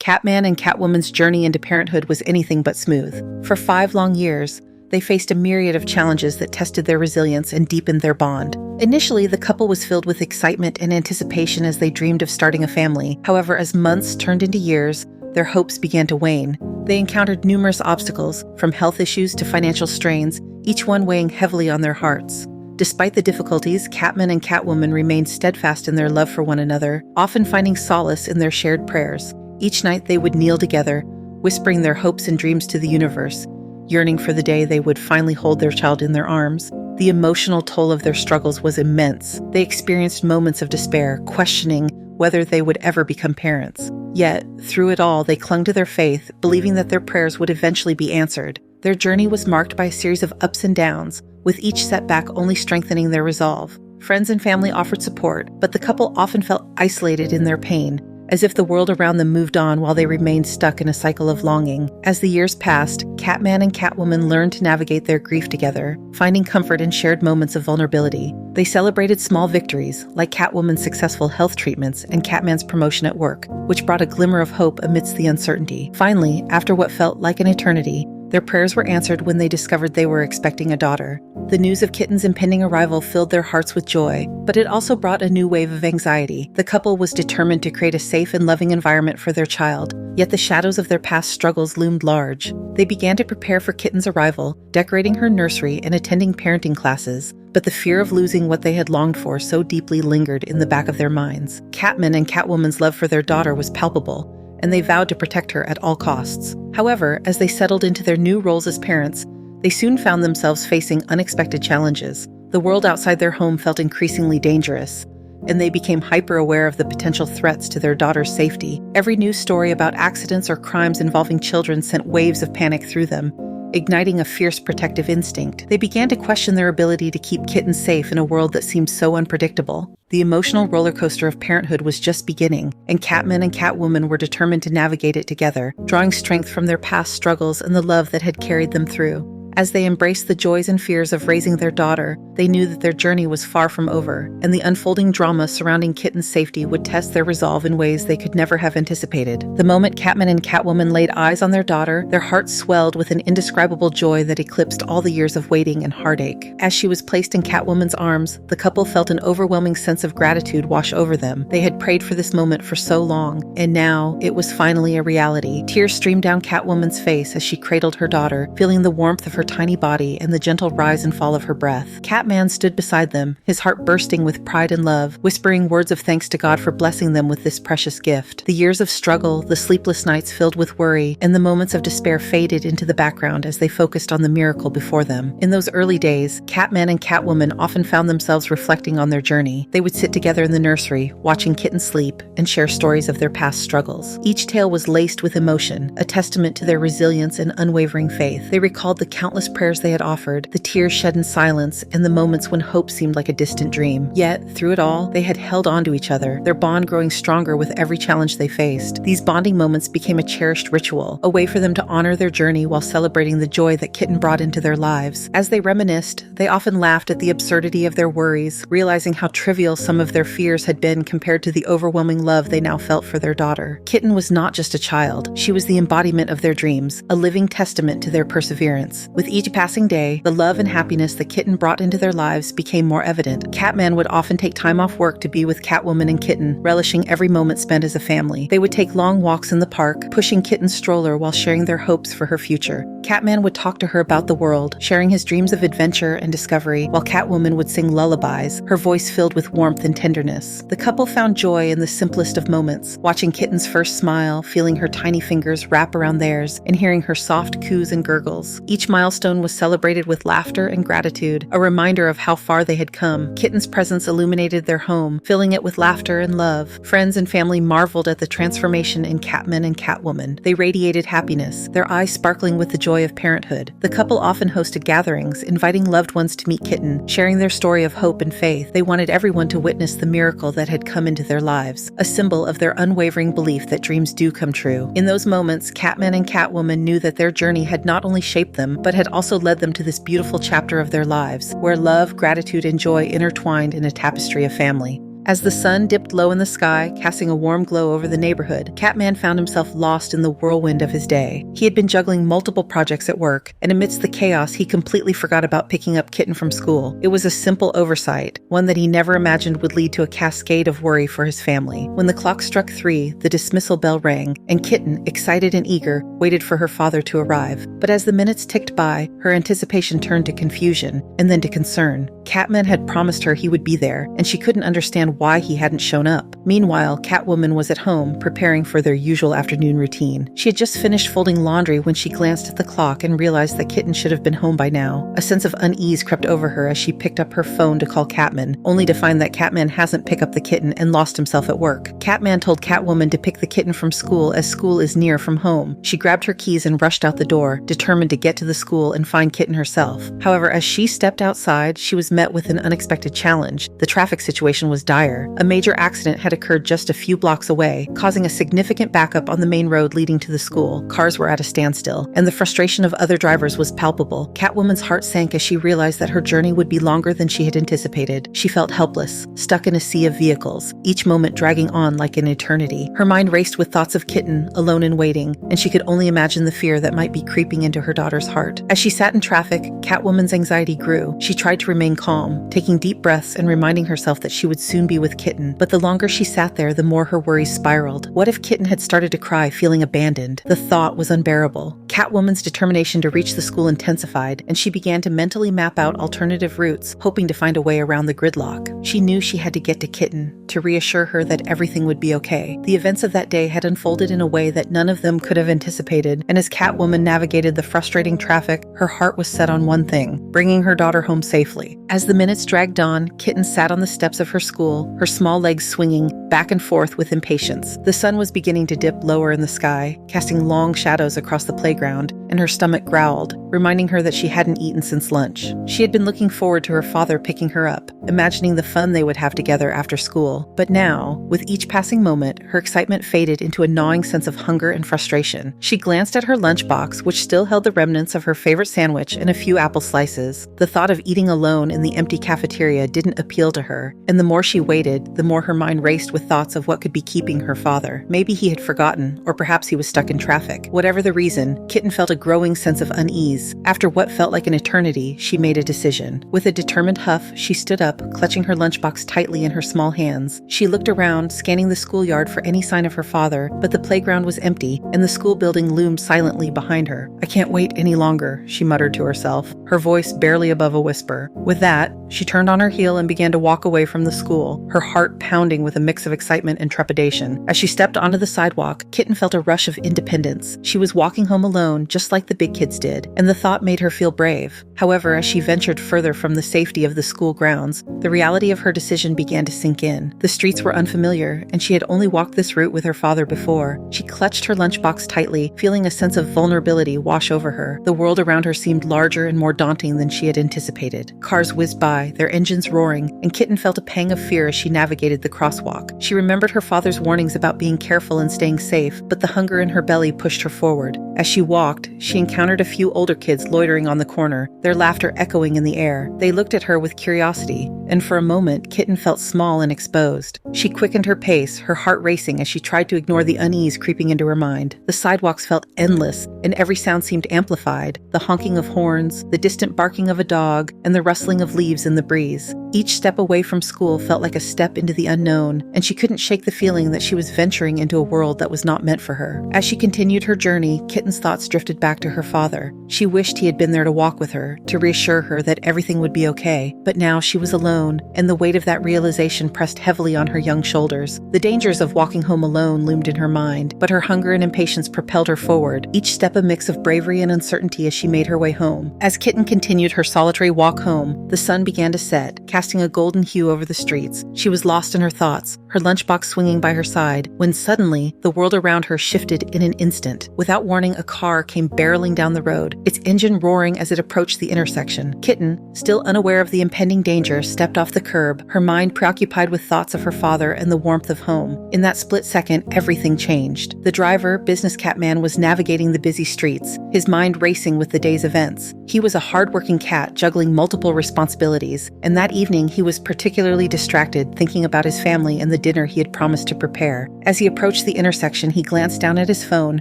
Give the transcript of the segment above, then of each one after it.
Catman and Catwoman's journey into parenthood was anything but smooth. For 5 long years, they faced a myriad of challenges that tested their resilience and deepened their bond. Initially, the couple was filled with excitement and anticipation as they dreamed of starting a family. However, as months turned into years, their hopes began to wane. They encountered numerous obstacles, from health issues to financial strains, each one weighing heavily on their hearts. Despite the difficulties, Catman and Catwoman remained steadfast in their love for one another, often finding solace in their shared prayers. Each night they would kneel together, whispering their hopes and dreams to the universe, yearning for the day they would finally hold their child in their arms. The emotional toll of their struggles was immense. They experienced moments of despair, questioning whether they would ever become parents. Yet, through it all, they clung to their faith, believing that their prayers would eventually be answered. Their journey was marked by a series of ups and downs, with each setback only strengthening their resolve. Friends and family offered support, but the couple often felt isolated in their pain, as if the world around them moved on while they remained stuck in a cycle of longing. As the years passed, Catman and Catwoman learned to navigate their grief together, finding comfort in shared moments of vulnerability. They celebrated small victories, like Catwoman's successful health treatments and Catman's promotion at work, which brought a glimmer of hope amidst the uncertainty. Finally, after what felt like an eternity, their prayers were answered when they discovered they were expecting a daughter. The news of Kitten's impending arrival filled their hearts with joy, but it also brought a new wave of anxiety. The couple was determined to create a safe and loving environment for their child, yet the shadows of their past struggles loomed large. They began to prepare for Kitten's arrival, decorating her nursery and attending parenting classes, but the fear of losing what they had longed for so deeply lingered in the back of their minds. Catman and Catwoman's love for their daughter was palpable, and they vowed to protect her at all costs. However, as they settled into their new roles as parents, they soon found themselves facing unexpected challenges. The world outside their home felt increasingly dangerous, and they became hyper-aware of the potential threats to their daughter's safety. Every news story about accidents or crimes involving children sent waves of panic through them, igniting a fierce protective instinct. They began to question their ability to keep Kitten safe in a world that seemed so unpredictable. The emotional roller coaster of parenthood was just beginning, and Catman and Catwoman were determined to navigate it together, drawing strength from their past struggles and the love that had carried them through. As they embraced the joys and fears of raising their daughter, they knew that their journey was far from over, and the unfolding drama surrounding Kitten's safety would test their resolve in ways they could never have anticipated. The moment Catman and Catwoman laid eyes on their daughter, their hearts swelled with an indescribable joy that eclipsed all the years of waiting and heartache. As she was placed in Catwoman's arms, the couple felt an overwhelming sense of gratitude wash over them. They had prayed for this moment for so long, and now it was finally a reality. Tears streamed down Catwoman's face as she cradled her daughter, feeling the warmth of her tiny body and the gentle rise and fall of her breath. Catman stood beside them, his heart bursting with pride and love, whispering words of thanks to God for blessing them with this precious gift. The years of struggle, the sleepless nights filled with worry, and the moments of despair faded into the background as they focused on the miracle before them. In those early days, Catman and Catwoman often found themselves reflecting on their journey. They would sit together in the nursery, watching Kitten sleep, and share stories of their past struggles. Each tale was laced with emotion, a testament to their resilience and unwavering faith. They recalled the countless prayers they had offered, the tears shed in silence, and the moments when hope seemed like a distant dream. Yet, through it all, they had held on to each other, their bond growing stronger with every challenge they faced. These bonding moments became a cherished ritual, a way for them to honor their journey while celebrating the joy that Kitten brought into their lives. As they reminisced, they often laughed at the absurdity of their worries, realizing how trivial some of their fears had been compared to the overwhelming love they now felt for their daughter. Kitten was not just a child, she was the embodiment of their dreams, a living testament to their perseverance. With each passing day, the love and happiness that Kitten brought into their lives became more evident. Catman would often take time off work to be with Catwoman and Kitten, relishing every moment spent as a family. They would take long walks in the park, pushing Kitten's stroller while sharing their hopes for her future. Catman would talk to her about the world, sharing his dreams of adventure and discovery, while Catwoman would sing lullabies, her voice filled with warmth and tenderness. The couple found joy in the simplest of moments, watching Kitten's first smile, feeling her tiny fingers wrap around theirs, and hearing her soft coos and gurgles. Each milestone was celebrated with laughter and gratitude, a reminder of how far they had come. Kitten's presence illuminated their home, filling it with laughter and love. Friends and family marveled at the transformation in Catman and Catwoman. They radiated happiness, their eyes sparkling with the joy of parenthood. The couple often hosted gatherings, inviting loved ones to meet Kitten, sharing their story of hope and faith. They wanted everyone to witness the miracle that had come into their lives, a symbol of their unwavering belief that dreams do come true. In those moments, Catman and Catwoman knew that their journey had not only shaped them, but had also led them to this beautiful chapter of their lives, where love, gratitude, and joy intertwined in a tapestry of family. As the sun dipped low in the sky, casting a warm glow over the neighborhood, Catman found himself lost in the whirlwind of his day. He had been juggling multiple projects at work, and amidst the chaos, he completely forgot about picking up Kitten from school. It was a simple oversight, one that he never imagined would lead to a cascade of worry for his family. When the clock struck 3, the dismissal bell rang, and Kitten, excited and eager, waited for her father to arrive. But as the minutes ticked by, her anticipation turned to confusion, and then to concern. Catman had promised her he would be there, and she couldn't understand why he hadn't shown up. Meanwhile, Catwoman was at home, preparing for their usual afternoon routine. She had just finished folding laundry when she glanced at the clock and realized that Kitten should have been home by now. A sense of unease crept over her as she picked up her phone to call Catman, only to find that Catman hasn't picked up the kitten and lost himself at work. Catman told Catwoman to pick the kitten from school as school is near from home. She grabbed her keys and rushed out the door, determined to get to the school and find Kitten herself. However, as she stepped outside, she was met with an unexpected challenge. The traffic situation was dire. A major accident had occurred just a few blocks away, causing a significant backup on the main road leading to the school. Cars were at a standstill, and the frustration of other drivers was palpable. Catwoman's heart sank as she realized that her journey would be longer than she had anticipated. She felt helpless, stuck in a sea of vehicles, each moment dragging on like an eternity. Her mind raced with thoughts of Kitten, alone and waiting, and she could only imagine the fear that might be creeping into her daughter's heart. As she sat in traffic, Catwoman's anxiety grew. She tried to remain calm, taking deep breaths and reminding herself that she would soon be with Kitten, but the longer she sat there, the more her worries spiraled. What if Kitten had started to cry, feeling abandoned? The thought was unbearable. Catwoman's determination to reach the school intensified, and she began to mentally map out alternative routes, hoping to find a way around the gridlock. She knew she had to get to Kitten, to reassure her that everything would be okay. The events of that day had unfolded in a way that none of them could have anticipated, and as Catwoman navigated the frustrating traffic, her heart was set on one thing: bringing her daughter home safely. As the minutes dragged on, Kitten sat on the steps of her school, her small legs swinging back and forth with impatience. The sun was beginning to dip lower in the sky, casting long shadows across the playground, and her stomach growled, reminding her that she hadn't eaten since lunch. She had been looking forward to her father picking her up, imagining the fun they would have together after school. But now, with each passing moment, her excitement faded into a gnawing sense of hunger and frustration. She glanced at her lunchbox, which still held the remnants of her favorite sandwich and a few apple slices. The thought of eating alone in the empty cafeteria didn't appeal to her, and the more she waited, the more her mind raced with thoughts of what could be keeping her father. Maybe he had forgotten, or perhaps he was stuck in traffic. Whatever the reason, Kitten felt a growing sense of unease. After what felt like an eternity, she made a decision. With a determined huff, she stood up, clutching her lunchbox tightly in her small hands. She looked around, scanning the schoolyard for any sign of her father, but the playground was empty, and the school building loomed silently behind her. "I can't wait any longer," she muttered to herself, her voice barely above a whisper. With that, she turned on her heel and began to walk away from the school, her heart pounding with a mix of excitement and trepidation. As she stepped onto the sidewalk, Kitten felt a rush of independence. She was walking home alone, just like the big kids did, and the thought made her feel brave. However, as she ventured further from the safety of the school grounds, the reality of her decision began to sink in. The streets were unfamiliar, and she had only walked this route with her father before. She clutched her lunchbox tightly, feeling a sense of vulnerability wash over her. The world around her seemed larger and more daunting than she had anticipated. Cars whizzed by, their engines roaring, and Kitten felt a pang of fear as she navigated the crosswalk. She remembered her father's warnings about being careful and staying safe, but the hunger in her belly pushed her forward. As she walked, she encountered a few older kids loitering on the corner, their laughter echoing in the air. They looked at her with curiosity, and for a moment, Kitten felt small and exposed. She quickened her pace, her heart racing as she tried to ignore the unease creeping into her mind. The sidewalks felt endless, and every sound seemed amplified: the honking of horns, the distant barking of a dog, and the rustling of leaves in the breeze. Each step away from school felt like a step into the unknown, and she couldn't shake the feeling that she was venturing into a world that was not meant for her. As she continued her journey, Kitten's thoughts drifted back to her father. She wished he had been there to walk with her, to reassure her that everything would be okay. But now she was alone, and the weight of that realization pressed heavily on her young shoulders. The dangers of walking home alone loomed in her mind, but her hunger and impatience propelled her forward, each step a mix of bravery and uncertainty as she made her way home. As Kitten continued her solitary walk home, the sun began to set, casting a golden hue over the streets. She was lost in her thoughts, her lunchbox swinging by her side, when suddenly, the world around her shifted in an instant. Without warning, a car came barreling down the road, its engine roaring as it approached the intersection. Kitten, still unaware of the impending danger, stepped off the curb, her mind preoccupied with thoughts of her father and the warmth of home. In that split second, everything changed. The driver, business Catman, was navigating the busy streets, his mind racing with the day's events. He was a hardworking cat juggling multiple responsibilities, and that evening he was particularly distracted thinking about his family and the dinner he had promised to prepare. As he approached the intersection, he glanced down at his phone,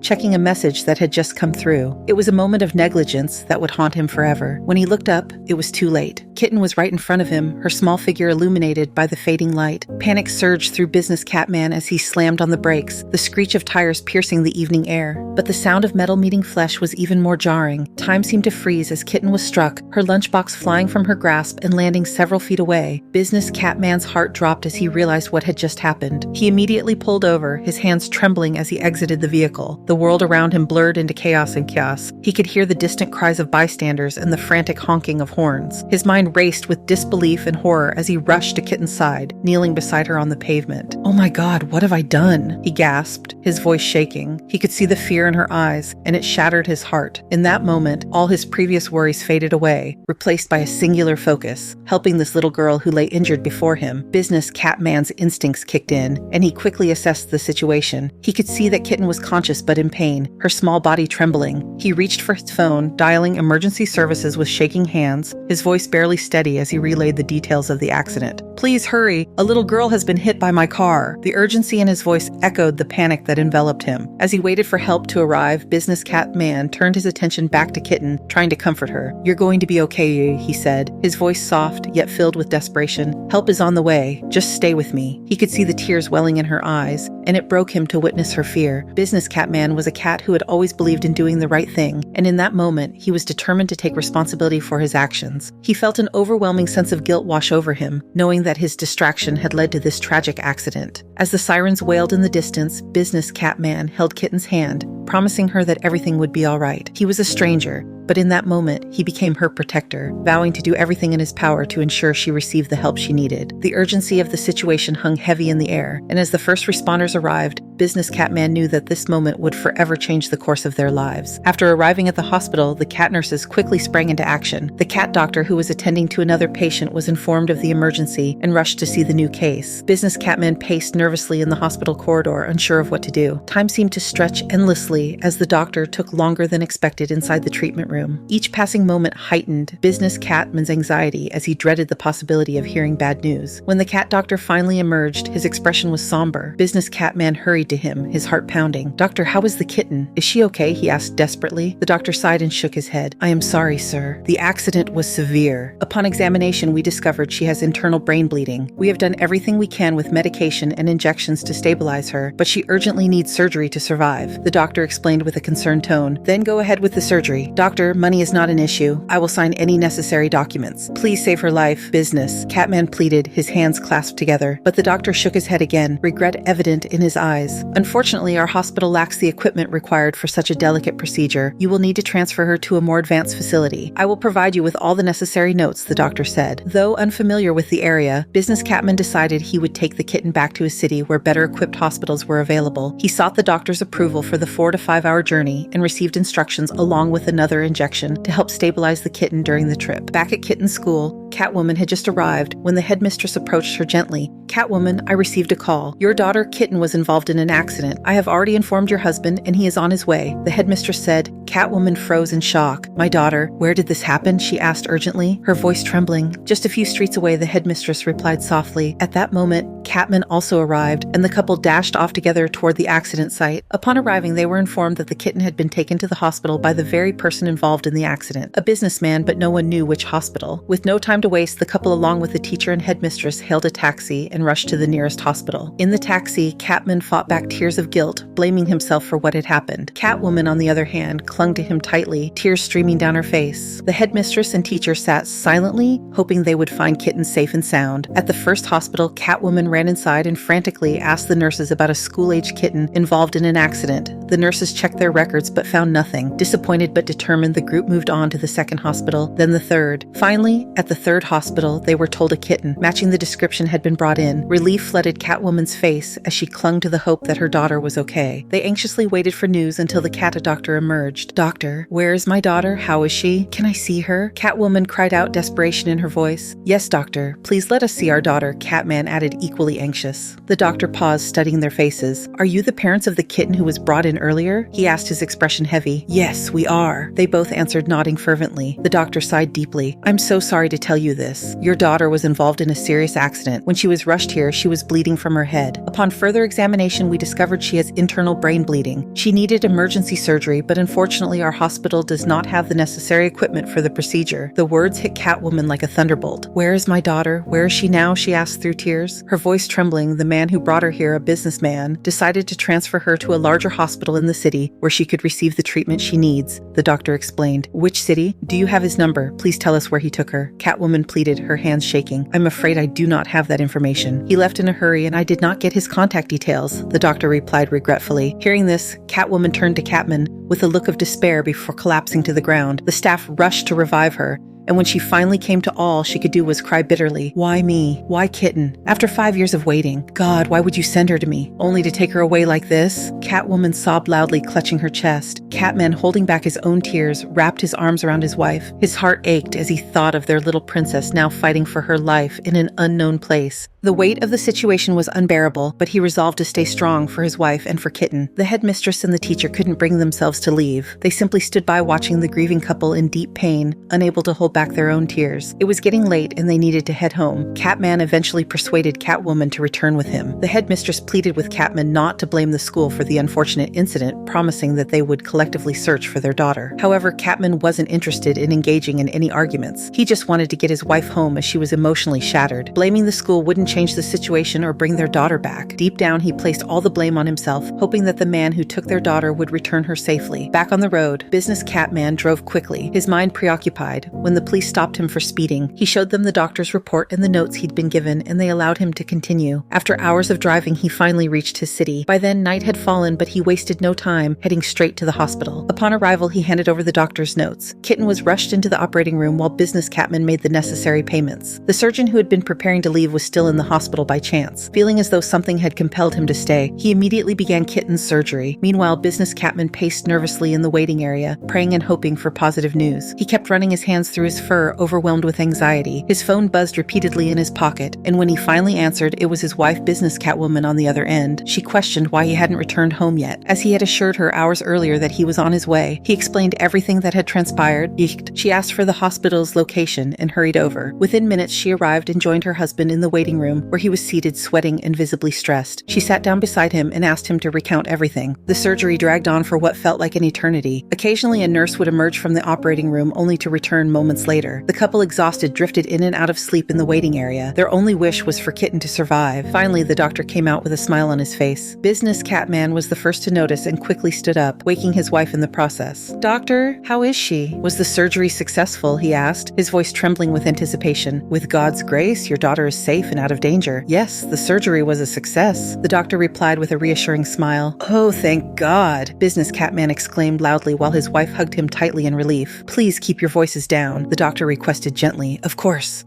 checking a message that had just come through. It was a moment of negligence that would haunt him forever. When he looked up, it was too late. Kitten was right in front of him, her small figure illuminated by the fading light. Panic surged through business Catman as he slammed on the brakes, the screech of tires piercing the evening air. But the sound of metal meeting flesh was even more jarring. Time seemed to freeze as Kitten was struck, her lunchbox flying from her grasp and landing several feet away. Business Catman's heart dropped as he realized what had just happened. He immediately pulled over, his hands trembling as he exited the vehicle. The world around him blurred into chaos and chaos. He could hear the distant cries of bystanders and the frantic honking of horns. His mind raced with disbelief and horror as he rushed to Kitten's side, kneeling beside her on the pavement. "Oh my God, what have I done?" he gasped, his voice shaking. He could see the fear in her eyes, and it shattered his heart. In that moment, all his previous worries faded away, replaced by a singular focus, helping this little girl who lay injured before him. Business Catman's instincts kicked in, and he quickly assessed the situation. He could see that Kitten was conscious but in pain, her small body trembling. He reached for his phone, dialing emergency services with shaking hands, his voice barely steady as he relayed the details of the accident. "Please hurry, a little girl has been hit by my car." The urgency in his voice echoed the panic that enveloped him. As he waited for help to arrive, Business Catman turned his attention back to Kitten, trying to comfort her. "You're going to be okay," he said, his voice soft yet filled with desperation. "Help is on the way. Just stay with me." He could see the tears welling in her eyes, and it broke him to witness her fear. Business Catman was a cat who had always believed in doing the right thing, and in that moment, he was determined to take responsibility for his actions. He felt an overwhelming sense of guilt wash over him, knowing that his distraction had led to this tragic accident. As the sirens wailed in the distance, Business Catman held Kitten's hand, promising her that everything would be all right. He was a stranger, but in that moment, he became her protector, vowing to do everything in his power to ensure she received the help she needed. The urgency of the situation hung heavy in the air, and as the first responders arrived, Business Catman knew that this moment would forever change the course of their lives. After arriving at the hospital, the cat nurses quickly sprang into action. The cat doctor who was attending to another patient was informed of the emergency and rushed to see the new case. Business Catman paced nervously in the hospital corridor, unsure of what to do. Time seemed to stretch endlessly as the doctor took longer than expected inside the treatment room. Each passing moment heightened Business Catman's anxiety as he dreaded the possibility of hearing bad news. When the cat doctor finally emerged, his expression was somber. Business Catman hurried to him, his heart pounding. "Doctor, how is the kitten? Is she okay?" he asked desperately. The doctor sighed and shook his head. "I am sorry, sir. The accident was severe. Upon examination, we discovered she has internal brain bleeding. We have done everything we can with medication and injections to stabilize her, but she urgently needs surgery to survive," the doctor explained with a concerned tone. "Then go ahead with the surgery. Doctor, money is not an issue. I will sign any necessary documents. Please save her life." Business Catman pleaded, his hands clasped together, but the doctor shook his head again, regret evident in his eyes. "Unfortunately, our hospital lacks the equipment required for such a delicate procedure. You will need to transfer her to a more advanced facility. I will provide you with all the necessary notes," the doctor said. Though unfamiliar with the area, Business Catman decided he would take the kitten back to a city where better equipped hospitals were available. He sought the doctor's approval for the 4 to 5 hour journey and received instructions along with another injection to help stabilize the kitten during the trip. Back at Kitten's school, Catwoman had just arrived when the headmistress approached her gently. "Catwoman, I received a call. Your daughter, Kitten, was involved in an accident. I have already informed your husband, and he is on his way," the headmistress said. Catwoman froze in shock. "My daughter, where did this happen?" she asked urgently, her voice trembling. "Just a few streets away," the headmistress replied softly. At that moment, Catman also arrived, and the couple dashed off together toward the accident site. Upon arriving, they were informed that the kitten had been taken to the hospital by the very person involved in the accident, a businessman, but no one knew which hospital. With no time to waste, the couple, along with the teacher and headmistress, hailed a taxi and rushed to the nearest hospital. In the taxi, Catman fought back tears of guilt, blaming himself for what had happened. Catwoman, on the other hand, clung to him tightly, tears streaming down her face. The headmistress and teacher sat silently, hoping they would find Kitten safe and sound. At the first hospital, Catwoman ran inside and frantically asked the nurses about a school-aged kitten involved in an accident. The nurses checked their records but found nothing. Disappointed but determined, the group moved on to the second hospital, then the third. Finally, at the third hospital, they were told a kitten, matching the description, had been brought in. Relief flooded Catwoman's face as she clung to the hope that her daughter was okay. They anxiously waited for news until the cat doctor emerged. "Doctor, where is my daughter? How is she? Can I see her?" Catwoman cried out, desperation in her voice. "Yes, doctor. Please let us see our daughter," Catman added, equally anxious. The doctor paused, studying their faces. "Are you the parents of the kitten who was brought in earlier?" he asked, his expression heavy. "Yes, we are." They both answered, nodding fervently. The doctor sighed deeply. "I'm so sorry to tell you this. Your daughter was involved in a serious accident. When she was rushed here, she was bleeding from her head. Upon further examination, we discovered she has internal brain bleeding. She needed emergency surgery, but unfortunately our hospital does not have the necessary equipment for the procedure." The words hit Catwoman like a thunderbolt. "Where is my daughter? Where is she now?" she asked through tears. Her voice trembling, the man who brought her here, a businessman, decided to transfer her to a larger hospital in the city where she could receive the treatment she needs, the doctor explained. "Which city? Do you have his number? Please tell us where he took her." Catwoman pleaded, her hands shaking. "I'm afraid I do not have that information. He left in a hurry and I did not get his contact details," the doctor replied regretfully. Hearing this, Catwoman turned to Catman with a look of despair before collapsing to the ground. The staff rushed to revive her, and when she finally came to, all she could do was cry bitterly. "Why me? Why Kitten? After 5 years of waiting. God, why would you send her to me? Only to take her away like this?" Catwoman sobbed loudly, clutching her chest. Catman, holding back his own tears, wrapped his arms around his wife. His heart ached as he thought of their little princess now fighting for her life in an unknown place. The weight of the situation was unbearable, but he resolved to stay strong for his wife and for Kitten. The headmistress and the teacher couldn't bring themselves to leave. They simply stood by watching the grieving couple in deep pain, unable to hold back their own tears. It was getting late and they needed to head home. Catman eventually persuaded Catwoman to return with him. The headmistress pleaded with Catman not to blame the school for the unfortunate incident, promising that they would collectively search for their daughter. However, Catman wasn't interested in engaging in any arguments. He just wanted to get his wife home as she was emotionally shattered. Blaming the school wouldn't change the situation or bring their daughter back. Deep down, he placed all the blame on himself, hoping that the man who took their daughter would return her safely. Back on the road, business Catman drove quickly, his mind preoccupied. When the police stopped him for speeding, he showed them the doctor's report and the notes he'd been given, and they allowed him to continue. After hours of driving, he finally reached his city. By then, night had fallen, but he wasted no time, heading straight to the hospital. Upon arrival, he handed over the doctor's notes. Kitten was rushed into the operating room while business Catman made the necessary payments. The surgeon who had been preparing to leave was still in the hospital by chance. Feeling as though something had compelled him to stay, he immediately began Kitten's surgery. Meanwhile, business Catman paced nervously in the waiting area, praying and hoping for positive news. He kept running his hands through his fur, overwhelmed with anxiety. His phone buzzed repeatedly in his pocket, and when he finally answered, it was his wife, business Catwoman, on the other end. She questioned why he hadn't returned home yet, as he had assured her hours earlier that he was on his way. He explained everything that had transpired. She asked for the hospital's location and hurried over. Within minutes, she arrived and joined her husband in the waiting room, where he was seated, sweating and visibly stressed. She sat down beside him and asked him to recount everything. The surgery dragged on for what felt like an eternity. Occasionally, a nurse would emerge from the operating room only to return moments later. The couple, exhausted, drifted in and out of sleep in the waiting area. Their only wish was for Kitten to survive. Finally, the doctor came out with a smile on his face. Business Catman was the first to notice and quickly stood up, waking his wife in the process. "Doctor, how is she? Was the surgery successful?" he asked, his voice trembling with anticipation. "With God's grace, your daughter is safe and out of danger." "Yes, the surgery was a success," the doctor replied with a reassuring smile. "Oh, thank God," business Catman exclaimed loudly while his wife hugged him tightly in relief. "Please keep your voices down," the doctor requested gently. Of course,"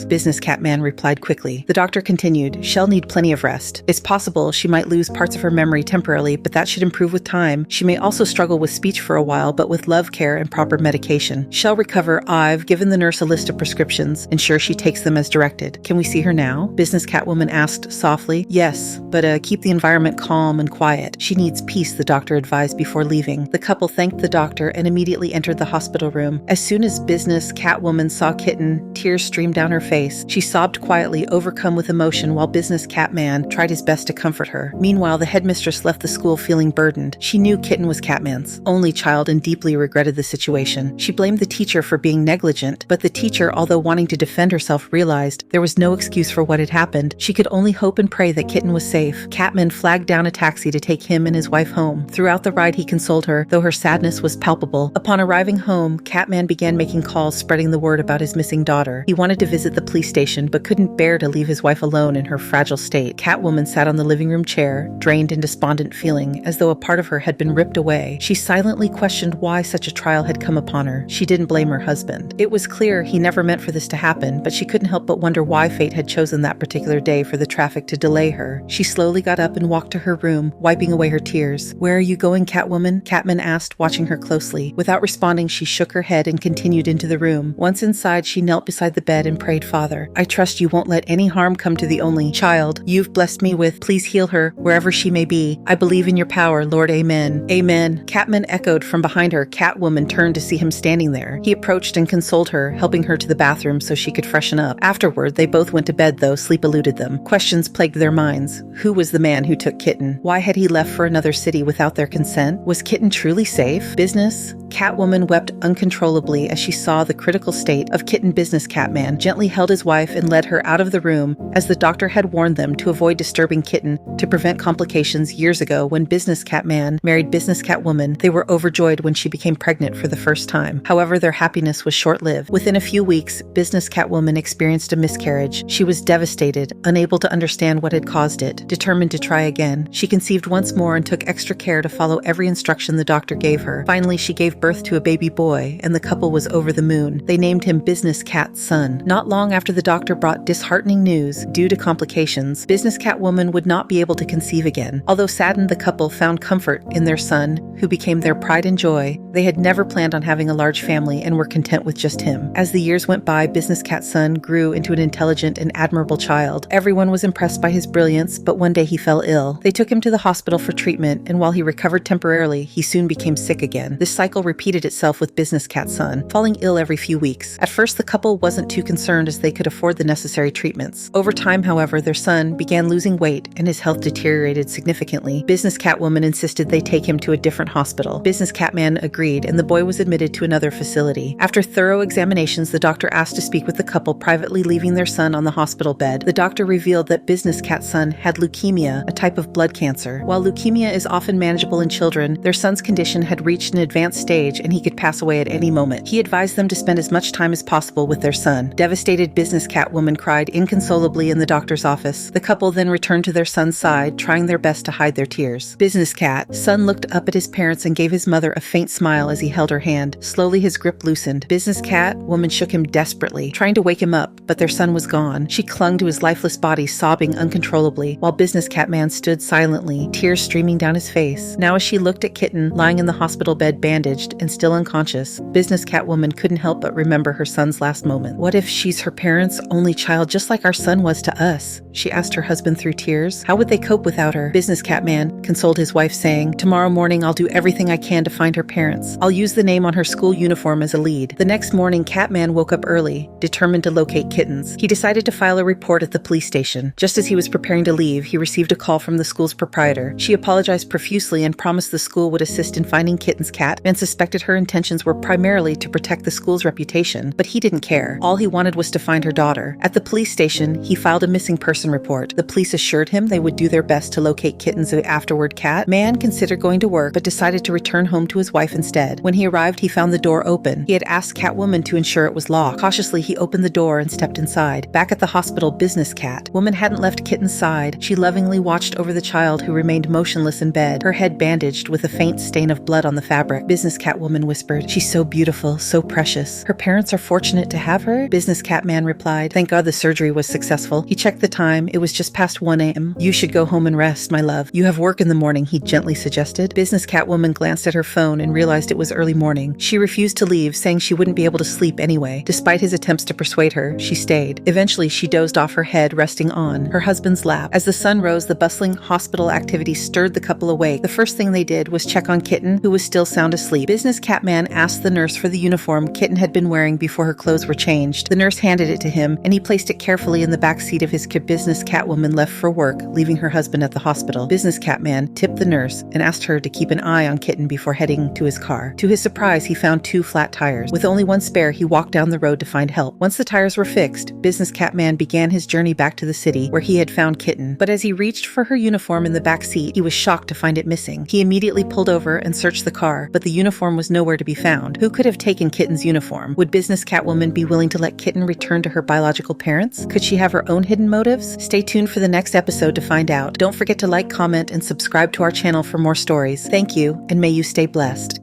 business Catman replied quickly. The doctor continued, "She'll need plenty of rest. It's possible she might lose parts of her memory temporarily, but that should improve with time. She may also struggle with speech for a while, but with love, care, and proper medication, she'll recover. I've given the nurse a list of prescriptions. Ensure she takes them as directed. Can we see her now?" business Catwoman asked softly. "Yes, but keep the environment calm and quiet. She needs peace," the doctor advised before leaving. The couple thanked the doctor and immediately entered the hospital room. As soon as business Catwoman saw Kitten, tears streamed down her face. She sobbed quietly, overcome with emotion, while business Catman tried his best to comfort her. Meanwhile, the headmistress left the school feeling burdened. She knew Kitten was Catman's only child and deeply regretted the situation. She blamed the teacher for being negligent, but the teacher, although wanting to defend herself, realized there was no excuse for for what had happened. She could only hope and pray that Kitten was safe. Catman flagged down a taxi to take him and his wife home. Throughout the ride, he consoled her, though her sadness was palpable. Upon arriving home, Catman began making calls spreading the word about his missing daughter. He wanted to visit the police station, but couldn't bear to leave his wife alone in her fragile state. Catwoman sat on the living room chair, drained and despondent feeling, as though a part of her had been ripped away. She silently questioned why such a trial had come upon her. She didn't blame her husband. It was clear he never meant for this to happen, but she couldn't help but wonder why fate had chosen that particular day for the traffic to delay her. She slowly got up and walked to her room, wiping away her tears. "Where are you going, Catwoman?" Catman asked, watching her closely. Without responding, she shook her head and continued into the room. Once inside, she knelt beside the bed and prayed, "Father, I trust you won't let any harm come to the only child you've blessed me with. Please heal her, wherever she may be. I believe in your power, Lord. Amen." "Amen." Catman echoed from behind her. Catwoman turned to see him standing there. He approached and consoled her, helping her to the bathroom so she could freshen up. Afterward, they both went to bed, though sleep eluded them. Questions plagued their minds. Who was the man who took Kitten? Why had he left for another city without their consent? Was Kitten truly safe? Business? Catwoman wept uncontrollably as she saw the critical state of Kitten. Business Catman gently held his wife and led her out of the room, as the doctor had warned them to avoid disturbing Kitten to prevent complications years ago when Business Catman married Business Catwoman. They were overjoyed when she became pregnant for the first time. However, their happiness was short-lived. Within a few weeks, Business Catwoman experienced a miscarriage. She was devastated, unable to understand what had caused it. Determined to try again, she conceived once more and took extra care to follow every instruction the doctor gave her. Finally, she gave birth to a baby boy, and the couple was over the moon. They named him Business Cat's son. Not long after the doctor brought disheartening news, due to complications, Business Catwoman would not be able to conceive again. Although saddened, the couple found comfort in their son, who became their pride and joy. They had never planned on having a large family and were content with just him. As the years went by, Business Cat's son grew into an intelligent and admirable child. Everyone was impressed by his brilliance, but one day he fell ill. They took him to the hospital for treatment, and while he recovered temporarily, he soon became sick again. This cycle repeated itself with Business Cat's son, falling ill every few weeks. At first, the couple wasn't too concerned as they could afford the necessary treatments. Over time, however, their son began losing weight and his health deteriorated significantly. Business Catwoman insisted they take him to a different hospital. Business Catman agreed, and the boy was admitted to another facility. After thorough examinations, the doctor asked to speak with the couple, privately leaving their son on the hospital bed. The doctor revealed that Business Cat's son had leukemia, a type of blood cancer. While leukemia is often manageable in children, their son's condition had reached an advanced stage and he could pass away at any moment. He advised them to spend as much time as possible with their son. Devastated, Business Catwoman cried inconsolably in the doctor's office. The couple then returned to their son's side, trying their best to hide their tears. Business Cat. Son looked up at his parents and gave his mother a faint smile as he held her hand. Slowly, his grip loosened. Business Catwoman shook him desperately, trying to wake him up, but their son was gone. She clung to his lifeless body, sobbing uncontrollably, while Business Catman stood silently, tears streaming down his face. Now, as she looked at Kitten, lying in the hospital bed bandaged and still unconscious, Business Catwoman couldn't help but remember her son's last moment. What if she's her parents' only child, just like our son was to us? She asked her husband through tears. How would they cope without her? Business Catman consoled his wife, saying, "Tomorrow morning I'll do everything I can to find her parents. I'll use the name on her school uniform as a lead." The next morning, Catman woke up early, determined to locate Kittens. He decided to file a report at the police station. Just as he was preparing to leave, he received a call from the school's proprietor. She apologized profusely and promised the school would assist in finding Kitten's cat, and suspected her intentions were primarily to protect the school's reputation, but he didn't care. All he wanted was to find her daughter. At the police station, he filed a missing person report. The police assured him they would do their best to locate Kitten's afterward cat. Man considered going to work, but decided to return home to his wife instead. When he arrived, he found the door open. He had asked Catwoman to ensure it was locked. Cautiously, he opened the door and stepped inside. Back at the hospital, Business Catwoman hadn't left Kitten's side. She lovingly watched over the child, who remained motionless in bed, her head bandaged with a faint stain of blood on the fabric. Business Catwoman whispered, "She's so beautiful, so precious. Her parents are fortunate to have her?" Business Catman replied, "Thank God the surgery was successful." He checked the time. It was just past 1 a.m. "You should go home and rest, my love. You have work in the morning," he gently suggested. Business Catwoman glanced at her phone and realized it was early morning. She refused to leave, saying she wouldn't be able to sleep anyway. Despite his attempts to persuade her, she stayed. Eventually, she dozed off, her head resting on her husband's lap. As the sun rose, the bustling hospital activity stirred the couple awake. The first thing they did was check on Kitten, who was still sound asleep. Business Catman asked the nurse for the uniform Kitten had been wearing before her clothes were changed. The nurse handed it to him, and he placed it carefully in the back seat of his Business Catwoman left for work, leaving her husband at the hospital. Business Catman tipped the nurse and asked her to keep an eye on Kitten before heading to his car. To his surprise, he found 2 flat tires. With only one spare, he walked down the road to find help. Once the tires were fixed, Business Catman began began his journey back to the city where he had found Kitten. But as he reached for her uniform in the back seat, he was shocked to find it missing. He immediately pulled over and searched the car, but the uniform was nowhere to be found. Who could have taken Kitten's uniform? Would business Catwoman be willing to let Kitten return to her biological parents? Could she have her own hidden motives? Stay tuned for the next episode to find out. Don't forget to like, comment, and subscribe to our channel for more stories. Thank you, and may you stay blessed.